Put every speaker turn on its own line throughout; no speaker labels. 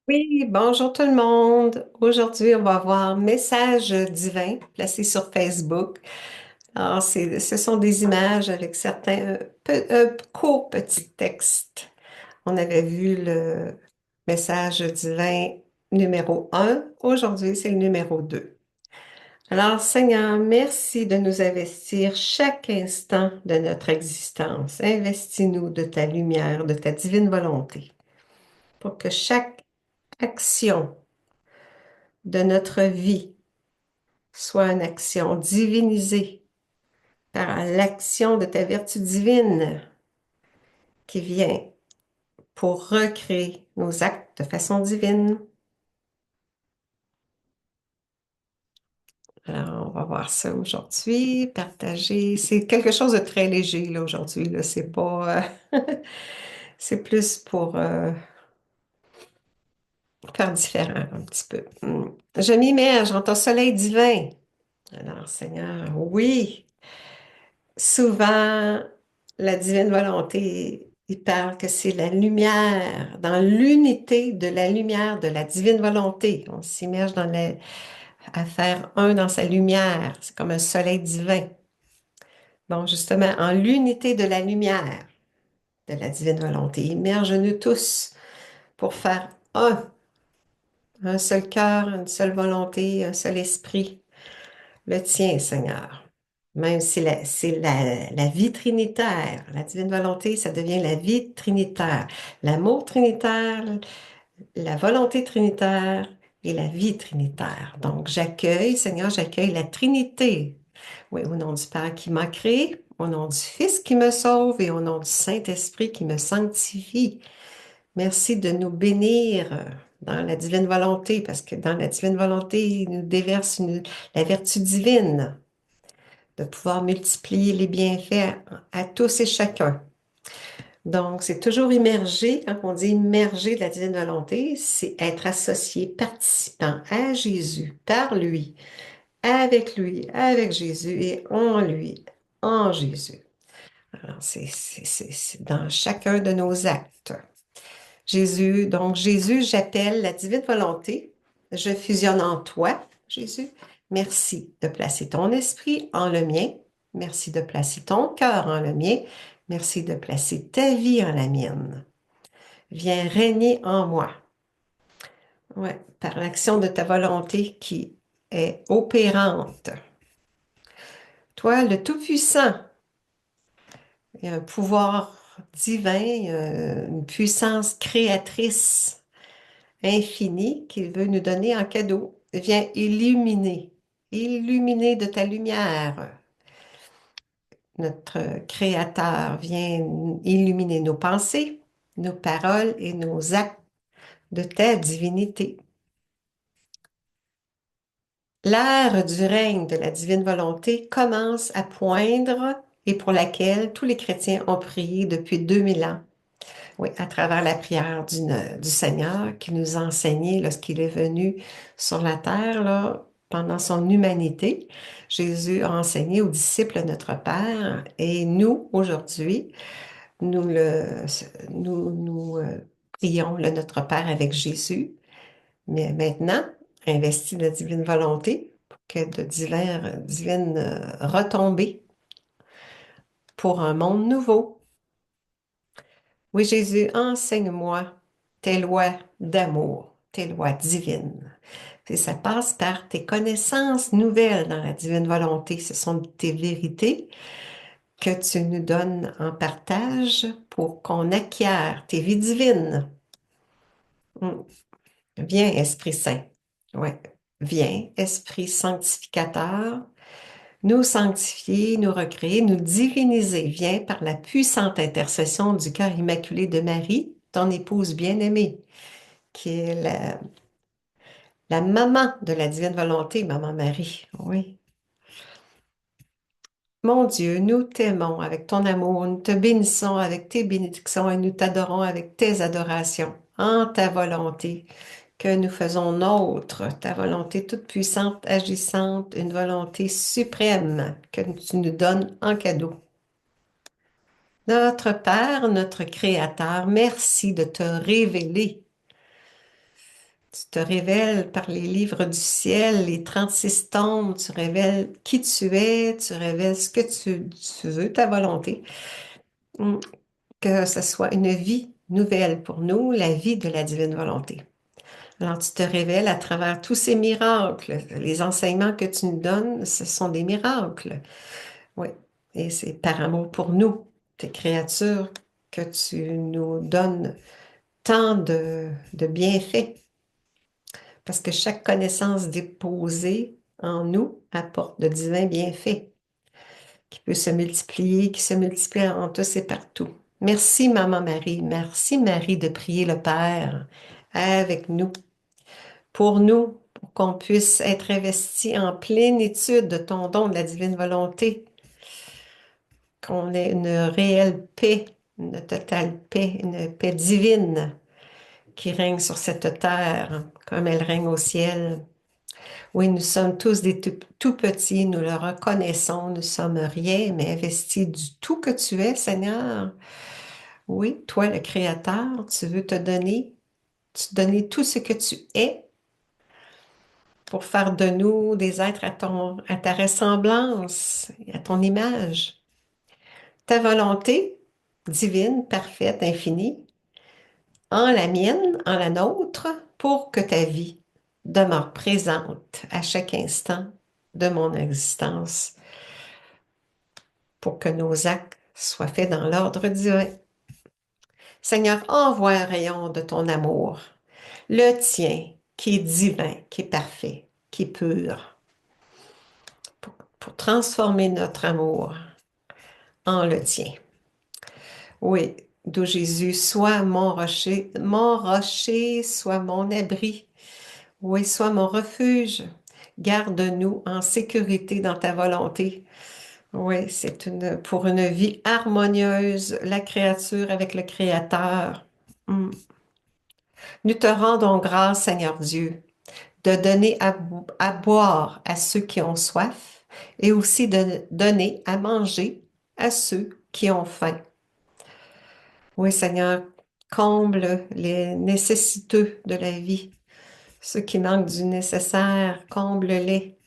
Oui, bonjour tout le monde. Aujourd'hui, on va voir Message divin placé sur Facebook. Alors, ce sont des images avec certains courts petits textes. On avait vu le message divin numéro un. Aujourd'hui, c'est le numéro 2. Alors, Seigneur, merci de nous investir chaque instant de notre existence. Investis-nous de ta lumière, de ta divine volonté, pour que chaque action de notre vie soit une action divinisée par l'action de ta vertu divine qui vient pour recréer nos actes de façon divine. Alors, on va voir ça aujourd'hui, partager. C'est quelque chose de très léger là aujourd'hui. Là, c'est pas, c'est plus pour faire différent un petit peu. Je m'immerge en ton soleil divin. Alors, Seigneur, oui. Souvent, la divine volonté, il parle que c'est la lumière, dans l'unité de la lumière de la divine volonté. On s'immerge à faire un dans sa lumière. C'est comme un soleil divin. Bon, justement, en l'unité de la lumière de la divine volonté, immerge-nous tous pour faire un seul cœur, une seule volonté, un seul esprit. Le tien, Seigneur. Même si c'est la vie trinitaire, la divine volonté, ça devient la vie trinitaire. L'amour trinitaire, la volonté trinitaire et la vie trinitaire. Donc, j'accueille, Seigneur, j'accueille la Trinité. Oui, au nom du Père qui m'a créé, au nom du Fils qui me sauve et au nom du Saint-Esprit qui me sanctifie. Merci de nous bénir dans la divine volonté, parce que dans la divine volonté, il nous déverse la vertu divine de pouvoir multiplier les bienfaits à tous et chacun. Donc, c'est toujours immergé. Quand on dit immergé de la divine volonté, c'est être associé, participant à Jésus, par lui, avec Jésus et en lui, en Jésus. Alors, c'est dans chacun de nos actes. Jésus, donc Jésus, j'appelle la divine volonté. Je fusionne en toi, Jésus. Merci de placer ton esprit en le mien. Merci de placer ton cœur en le mien. Merci de placer ta vie en la mienne. Viens régner en moi. Ouais, par l'action de ta volonté qui est opérante. Toi, le Tout-Puissant, il y a un pouvoir divin, une puissance créatrice infini qu'il veut nous donner en cadeau. Viens illuminer de ta lumière. Notre Créateur vient illuminer nos pensées, nos paroles et nos actes de ta divinité. L'ère du règne de la divine volonté commence à poindre et pour laquelle tous les chrétiens ont prié depuis 2000 ans. Oui, à travers la prière du Seigneur qui nous a enseigné lorsqu'il est venu sur la terre, là, pendant son humanité. Jésus a enseigné aux disciples notre Père et nous, aujourd'hui, nous, le, nous prions le Notre Père avec Jésus. Mais maintenant, investis de la divine volonté pour que de divines retombées pour un monde nouveau. Oui, Jésus, enseigne-moi tes lois d'amour, tes lois divines. Et ça passe par tes connaissances nouvelles dans la divine volonté. Ce sont tes vérités que tu nous donnes en partage pour qu'on acquiert tes vies divines. Mm. Viens, Esprit Saint. Ouais. Viens, Esprit sanctificateur, nous sanctifier, nous recréer, nous diviniser. Viens par la puissante intercession du cœur immaculé de Marie, ton épouse bien-aimée, qui est la maman de la divine volonté, Maman Marie. Oui. Mon Dieu, nous t'aimons avec ton amour, nous te bénissons avec tes bénédictions et nous t'adorons avec tes adorations en ta volonté que nous faisons nôtre, ta volonté toute puissante, agissante, une volonté suprême que tu nous donnes en cadeau. Notre Père, notre Créateur, merci de te révéler Tu te révèles par les livres du ciel, les 36 tomes, tu révèles qui tu es, tu révèles ce que tu veux, ta volonté. Mm. Que ce soit une vie nouvelle pour nous, la vie de la divine volonté. Alors, tu te révèles à travers tous ces miracles. Les enseignements que tu nous donnes, ce sont des miracles. Oui. Et c'est par amour pour nous, tes créatures, que tu nous donnes tant de bienfaits. Parce que chaque connaissance déposée en nous apporte de divins bienfaits qui peut se multiplier, qui se multiplient en tous et partout. Merci, Maman Marie. Merci, Marie, de prier le Père avec nous, pour qu'on puisse être investi en plénitude de ton don de la divine volonté, qu'on ait une réelle paix, une totale paix, une paix divine qui règne sur cette terre comme elle règne au ciel. Oui, nous sommes tous des tout petits, nous le reconnaissons, nous sommes rien, mais investis du tout que tu es, Seigneur. Oui, toi, le Créateur, tu veux te donner tout ce que tu es pour faire de nous des êtres à ta ressemblance, à ton image. Ta volonté divine, parfaite, infinie, en la mienne, en la nôtre, pour que ta vie demeure présente à chaque instant de mon existence, pour que nos actes soient faits dans l'ordre divin. Seigneur, envoie un rayon de ton amour, le tien, qui est divin, qui est parfait, qui est pur, pour transformer notre amour en le tien. Oui, d'où Jésus, sois mon rocher, sois mon abri. Oui, sois mon refuge. Garde-nous en sécurité dans ta volonté. Oui, pour une vie harmonieuse, la créature avec le Créateur. Mm. Nous te rendons grâce, Seigneur Dieu, de donner à boire à ceux qui ont soif et aussi de donner à manger à ceux qui ont faim. Oui, Seigneur, comble les nécessiteux de la vie. Ceux qui manquent du nécessaire, comble-les.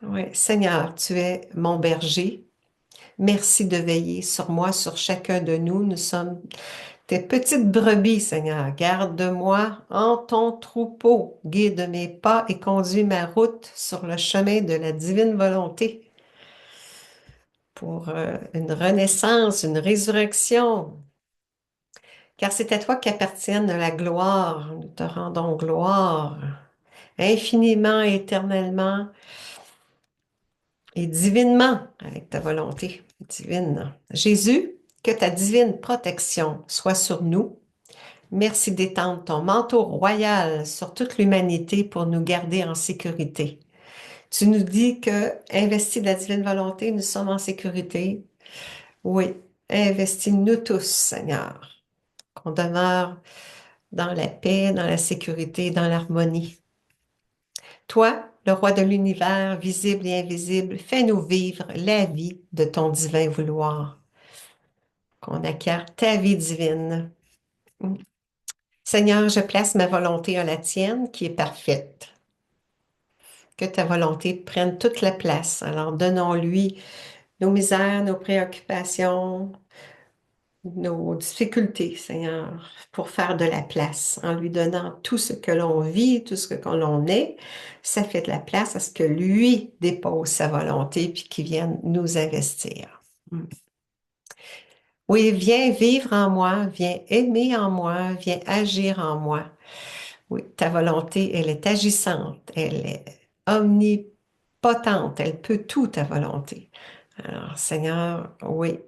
Oui, Seigneur, tu es mon berger. Merci de veiller sur moi, sur chacun de nous. Nous sommes tes petites brebis, Seigneur. Garde-moi en ton troupeau. Guide mes pas et conduis ma route sur le chemin de la divine volonté pour une renaissance, une résurrection. Car c'est à toi qu'appartiennent la gloire. Nous te rendons gloire infiniment, éternellement et divinement avec ta volonté divine. Jésus, que ta divine protection soit sur nous. Merci d'étendre ton manteau royal sur toute l'humanité pour nous garder en sécurité. Tu nous dis que, investis de la divine volonté, nous sommes en sécurité. Oui, investis-nous tous, Seigneur, qu'on demeure dans la paix, dans la sécurité, dans l'harmonie. Toi, le roi de l'univers, visible et invisible, fais-nous vivre la vie de ton divin vouloir, qu'on acquiert ta vie divine. Seigneur, je place ma volonté en la tienne qui est parfaite. Que ta volonté prenne toute la place. Alors, donnons-lui nos misères, nos préoccupations, nos difficultés, Seigneur, pour faire de la place, en lui donnant tout ce que l'on vit, tout ce que l'on est. Ça fait de la place à ce que lui dépose sa volonté puis qu'il vienne nous investir. Mm. Oui, viens vivre en moi, viens aimer en moi, viens agir en moi. Oui, ta volonté, elle est agissante, elle est omnipotente, elle peut tout, ta volonté. Alors, Seigneur, oui,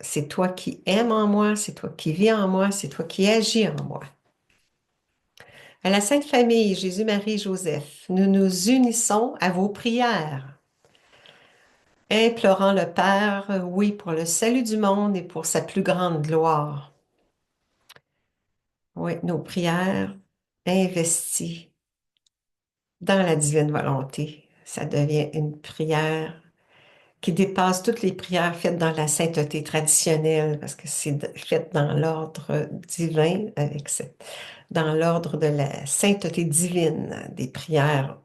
c'est toi qui aimes en moi, c'est toi qui vis en moi, c'est toi qui agis en moi. À la Sainte Famille, Jésus, Marie, Joseph, nous nous unissons à vos prières, implorant le Père, oui, pour le salut du monde et pour sa plus grande gloire. Oui, nos prières investies dans la divine volonté. Ça devient une prière qui dépasse toutes les prières faites dans la sainteté traditionnelle, parce que c'est fait dans l'ordre divin, dans l'ordre de la sainteté divine, des prières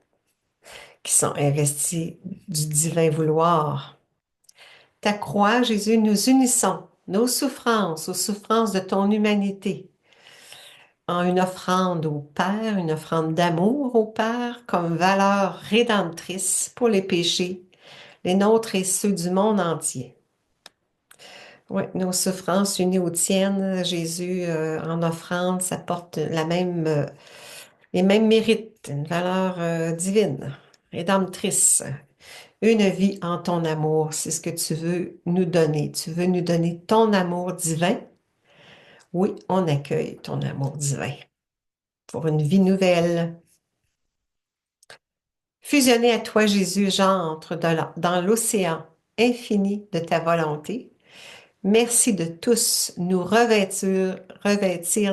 qui sont investies du divin vouloir. Ta croix, Jésus, nous unissons nos souffrances aux souffrances de ton humanité en une offrande au Père, une offrande d'amour au Père comme valeur rédemptrice pour les péchés, les nôtres et ceux du monde entier. Oui, nos souffrances unies aux tiennes, Jésus, en offrande, ça porte les mêmes mérites, une valeur divine, rédemptrice. Une vie en ton amour, c'est ce que tu veux nous donner. Tu veux nous donner ton amour divin. Oui, on accueille ton amour divin pour une vie nouvelle. Fusionné à toi, Jésus, j'entre dans l'océan infini de ta volonté. Merci de tous nous revêtir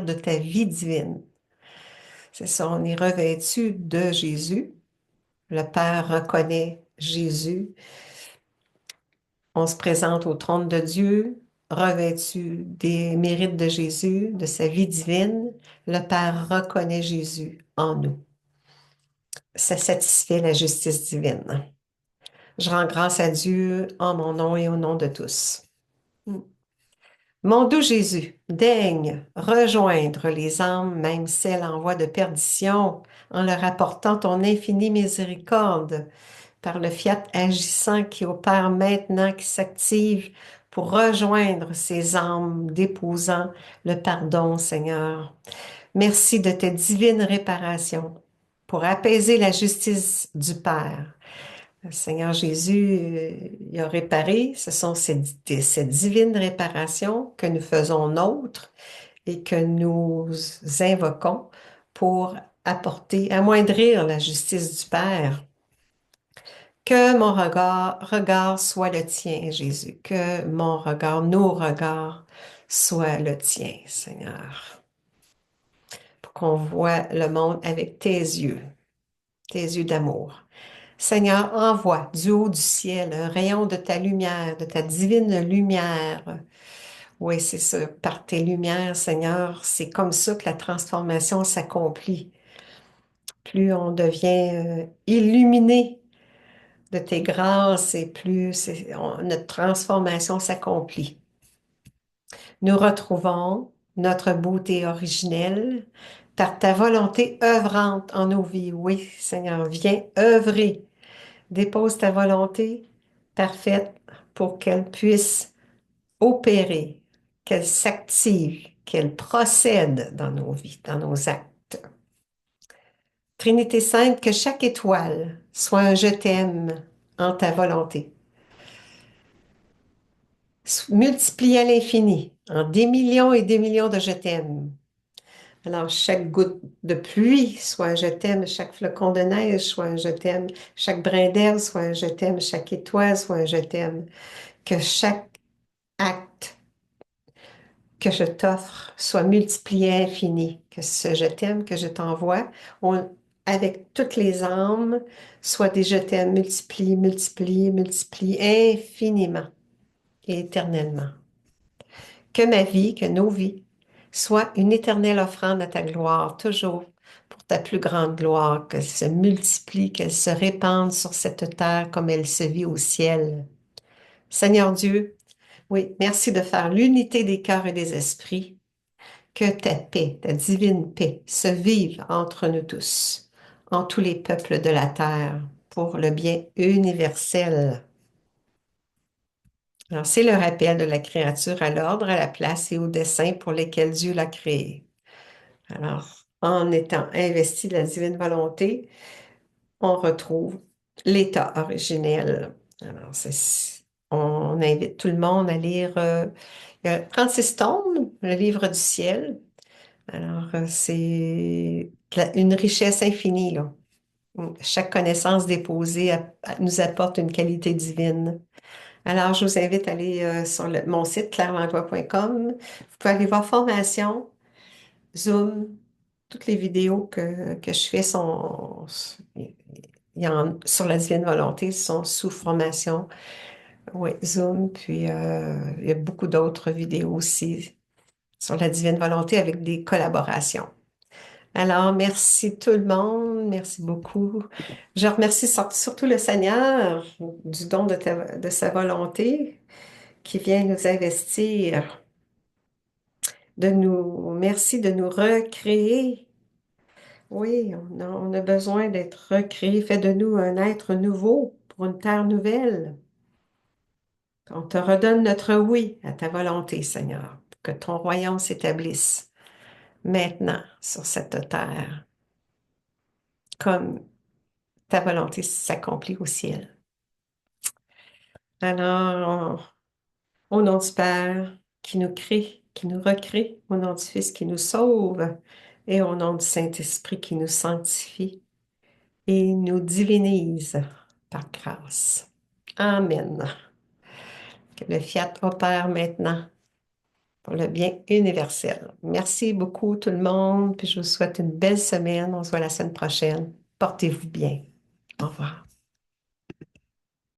de ta vie divine. C'est ça, on est revêtu de Jésus. Le Père reconnaît Jésus. On se présente au trône de Dieu, revêtu des mérites de Jésus, de sa vie divine. Le Père reconnaît Jésus en nous. Ça satisfait la justice divine. Je rends grâce à Dieu en mon nom et au nom de tous. Mon doux Jésus, daigne rejoindre les âmes, même celles en voie de perdition, en leur apportant ton infinie miséricorde, par le fiat agissant qui opère maintenant, qui s'active pour rejoindre ces âmes, déposant le pardon, Seigneur. Merci de ta divine réparation pour apaiser la justice du Père. Le Seigneur Jésus, il a réparé. Ce sont cette divine réparation que nous faisons nôtre et que nous invoquons pour amoindrir la justice du Père. Que mon regard soit le tien, Jésus. Que mon regard, nos regards soient le tien, Seigneur. Pour qu'on voit le monde avec tes yeux d'amour. Seigneur, envoie du haut du ciel un rayon de ta lumière, de ta divine lumière. Oui, c'est ça. Par tes lumières, Seigneur, c'est comme ça que la transformation s'accomplit. Plus on devient illuminé de tes grâces et plus notre transformation s'accomplit. Nous retrouvons notre beauté originelle par ta volonté œuvrante en nos vies. Oui, Seigneur, viens œuvrer. Dépose ta volonté parfaite pour qu'elle puisse opérer, qu'elle s'active, qu'elle procède dans nos vies, dans nos actes. Trinité Sainte, que chaque étoile soit un je t'aime en ta volonté. Multiplié à l'infini, en des millions et des millions de je t'aime. Alors, chaque goutte de pluie soit un je t'aime, chaque flocon de neige soit un je t'aime, chaque brin d'herbe soit un je t'aime, chaque étoile soit un je t'aime. Que chaque acte que je t'offre soit multiplié à infini, que ce je t'aime que je t'envoie, avec toutes les âmes, soit des je t'aime multipliés, multipliés, multipliés infiniment et éternellement. Que ma vie, que nos vies, soient une éternelle offrande à ta gloire, toujours pour ta plus grande gloire, qu'elle se multiplie, qu'elle se répande sur cette terre comme elle se vit au ciel. Seigneur Dieu, oui, merci de faire l'unité des cœurs et des esprits. Que ta paix, ta divine paix, se vive entre nous tous, en tous les peuples de la terre, pour le bien universel. Alors, c'est le rappel de la créature à l'ordre, à la place et au dessein pour lesquels Dieu l'a créée. Alors, en étant investi de la divine volonté, on retrouve l'état originel. Alors, on invite tout le monde à lire il y a 36 tomes, le livre du ciel. Alors, c'est une richesse infinie, là. Chaque connaissance déposée nous apporte une qualité divine. Alors, je vous invite à aller sur mon site clairelantois.com. Vous pouvez aller voir formation, Zoom, toutes les vidéos que je fais sur la divine volonté sont sous formation. Oui, Zoom, puis il y a beaucoup d'autres vidéos aussi sur la divine volonté avec des collaborations. Alors, merci tout le monde, merci beaucoup. Je remercie surtout le Seigneur du don de sa volonté qui vient nous investir, merci de nous recréer. Oui, on a besoin d'être recréé. Fais de nous un être nouveau pour une terre nouvelle. On te redonne notre oui à ta volonté, Seigneur, pour que ton royaume s'établisse maintenant sur cette terre, comme ta volonté s'accomplit au ciel. Alors, au nom du Père qui nous crée, qui nous recrée, au nom du Fils qui nous sauve, et au nom du Saint-Esprit qui nous sanctifie et nous divinise par grâce. Amen. Que le fiat opère maintenant pour le bien universel. Merci beaucoup tout le monde, puis je vous souhaite une belle semaine. On se voit la semaine prochaine. Portez-vous bien. Au revoir.